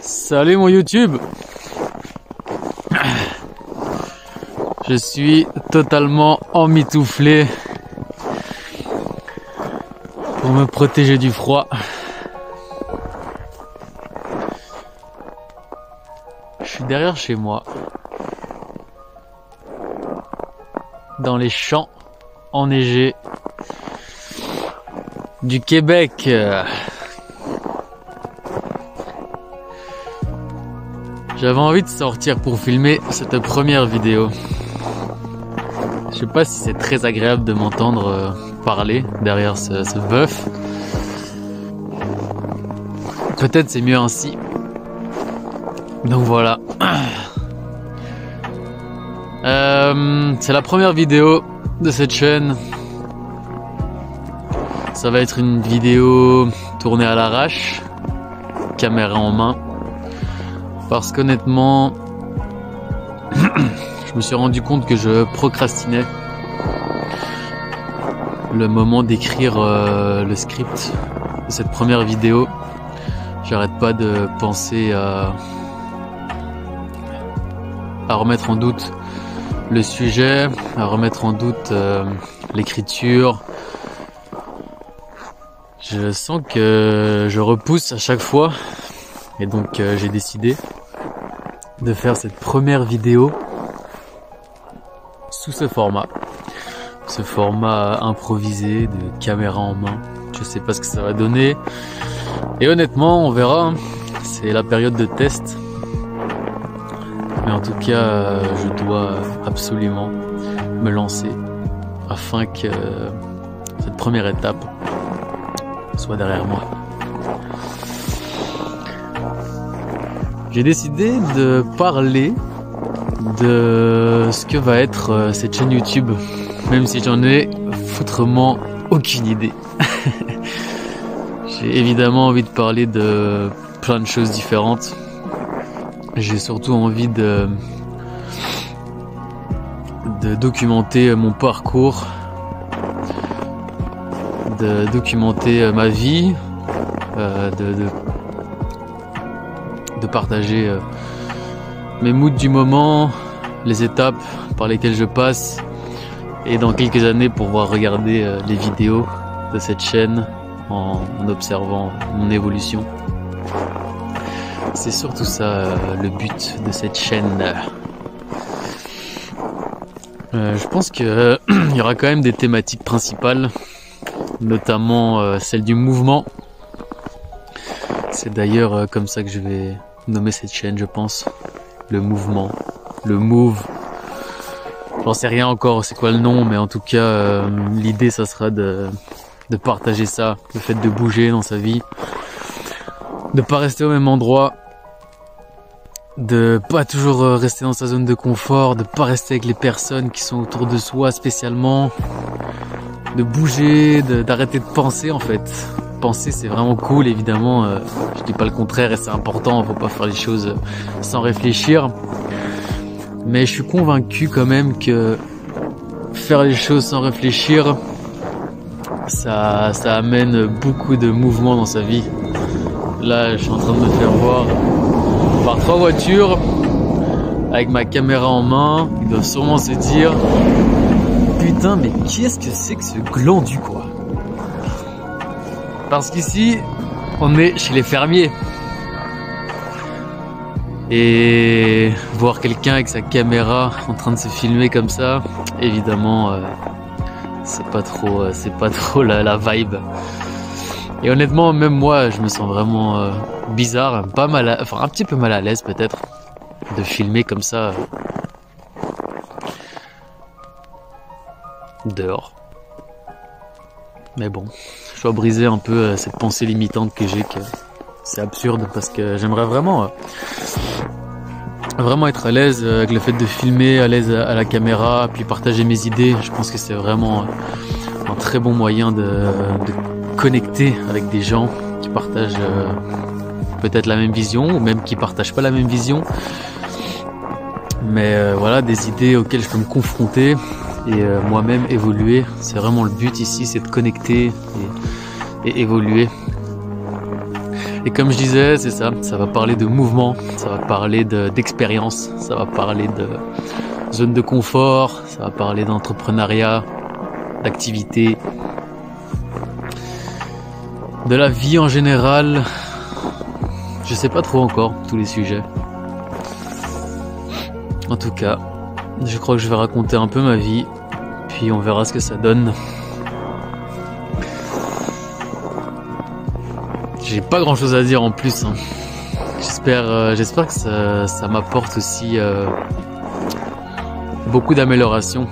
Salut mon YouTube. Je suis totalement emmitouflé pour me protéger du froid. Je suis derrière chez moi, dans les champs enneigés du Québec. J'avais envie de sortir pour filmer cette première vidéo. Je sais pas si c'est très agréable de m'entendre parler derrière ce bœuf. Peut-être c'est mieux ainsi. Donc voilà. C'est la première vidéo de cette chaîne. Ça va être une vidéo tournée à l'arrache, caméra en main. Parce qu'honnêtement, je me suis rendu compte que je procrastinais le moment d'écrire le script de cette première vidéo. J'arrête pas de penser à remettre en doute le sujet, à remettre en doute l'écriture. Je sens que je repousse à chaque fois et donc j'ai décidé de faire cette première vidéo sous ce format improvisé de caméra en main. Je sais pas ce que ça va donner et honnêtement on verra, c'est la période de test, mais en tout cas je dois absolument me lancer afin que cette première étape soit derrière moi. J'ai décidé de parler de ce que va être cette chaîne YouTube, même si j'en ai foutrement aucune idée. J'ai évidemment envie de parler de plein de choses différentes. J'ai surtout envie de documenter mon parcours, de documenter ma vie, de partager mes moods du moment, les étapes par lesquelles je passe, et dans quelques années pouvoir regarder les vidéos de cette chaîne en observant mon évolution. C'est surtout ça le but de cette chaîne. Je pense que il y aura quand même des thématiques principales, notamment celle du mouvement. C'est d'ailleurs comme ça que je vais nommer cette chaîne, je pense. Le mouvement, le move. J'en sais rien encore, c'est quoi le nom, mais en tout cas, l'idée, ça sera de partager ça, le fait de bouger dans sa vie, de pas rester au même endroit, de pas toujours rester dans sa zone de confort, de pas rester avec les personnes qui sont autour de soi spécialement, de bouger, d'arrêter de penser en fait. Penser c'est vraiment cool évidemment, je dis pas le contraire et c'est important, faut pas faire les choses sans réfléchir, mais je suis convaincu quand même que faire les choses sans réfléchir ça amène beaucoup de mouvement dans sa vie. Là je suis en train de me faire voir par 3 voitures avec ma caméra en main, ils doivent sûrement se dire putain mais qu'est-ce que c'est que ce glandu quoi. Parce qu'ici, on est chez les fermiers. Et voir quelqu'un avec sa caméra en train de se filmer comme ça, évidemment, c'est pas trop la vibe. Et honnêtement, même moi, je me sens vraiment bizarre, un petit peu mal à l'aise peut-être, de filmer comme ça dehors. Mais bon, je dois briser un peu cette pensée limitante que j'ai, que c'est absurde parce que j'aimerais vraiment être à l'aise avec le fait de filmer, à l'aise à la caméra, puis partager mes idées. Je pense que c'est vraiment un très bon moyen de connecter avec des gens qui partagent peut-être la même vision ou même qui partagent pas la même vision. Mais voilà, des idées auxquelles je peux me confronter et moi-même évoluer. C'est vraiment le but ici, c'est de connecter et évoluer. Et comme je disais, c'est ça, ça va parler de mouvement, ça va parler d'expérience, ça va parler de zone de confort, ça va parler d'entrepreneuriat, d'activité, de la vie en général. Je sais pas trop encore tous les sujets. En tout cas, je crois que je vais raconter un peu ma vie, puis on verra ce que ça donne. J'ai pas grand chose à dire en plus, hein. J'espère que ça m'apporte aussi beaucoup d'amélioration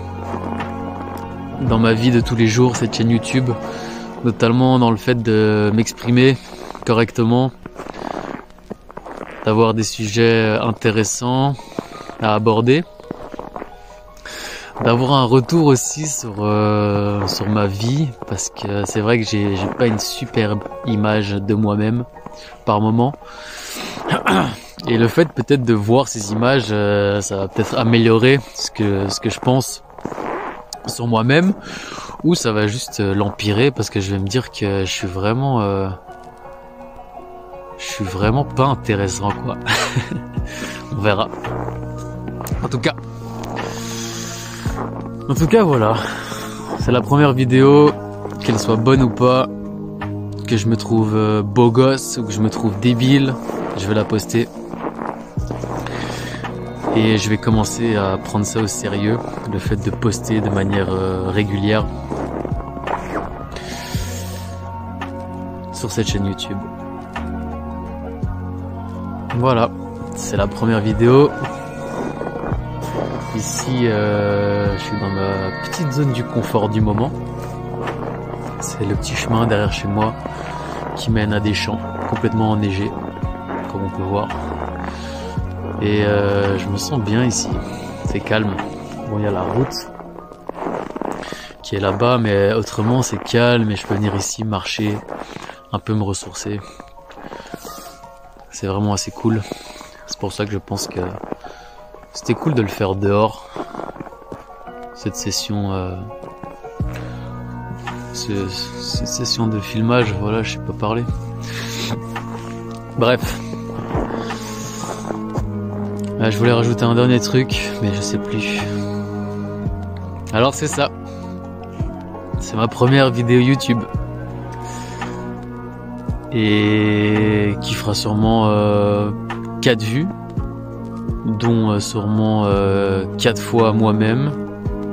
dans ma vie de tous les jours, cette chaîne YouTube, notamment dans le fait de m'exprimer correctement, d'avoir des sujets intéressants à aborder, d'avoir un retour aussi sur ma vie, parce que c'est vrai que j'ai pas une superbe image de moi-même par moment, et le fait peut-être de voir ces images, ça va peut-être améliorer ce que je pense sur moi-même, ou ça va juste l'empirer, parce que je vais me dire que je suis vraiment pas intéressant, quoi. On verra. En tout cas, voilà. C'est la première vidéo, qu'elle soit bonne ou pas, que je me trouve beau gosse ou que je me trouve débile, je vais la poster. Et je vais commencer à prendre ça au sérieux, le fait de poster de manière régulière sur cette chaîne YouTube. Voilà, c'est la première vidéo. Ici, je suis dans ma petite zone du confort du moment. C'est le petit chemin derrière chez moi qui mène à des champs complètement enneigés, comme on peut voir. Et je me sens bien ici, c'est calme. Bon, il y a la route qui est là-bas, mais autrement c'est calme et je peux venir ici marcher, un peu me ressourcer. C'est vraiment assez cool. C'est pour ça que je pense que c'était cool de le faire dehors, cette session, cette session de filmage. Voilà, je sais pas parler. Bref. Je voulais rajouter un dernier truc, mais je sais plus. Alors c'est ça. C'est ma première vidéo YouTube. Et qui fera sûrement 4 vues, dont sûrement 4 fois moi-même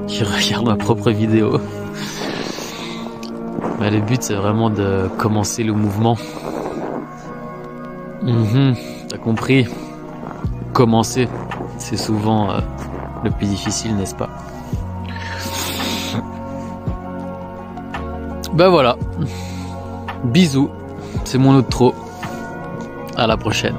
qui regarde ma propre vidéo. Mais le but c'est vraiment de commencer le mouvement. T'as compris? Commencer, c'est souvent le plus difficile, n'est-ce pas? Ben voilà. Bisous. C'est mon outro. À la prochaine.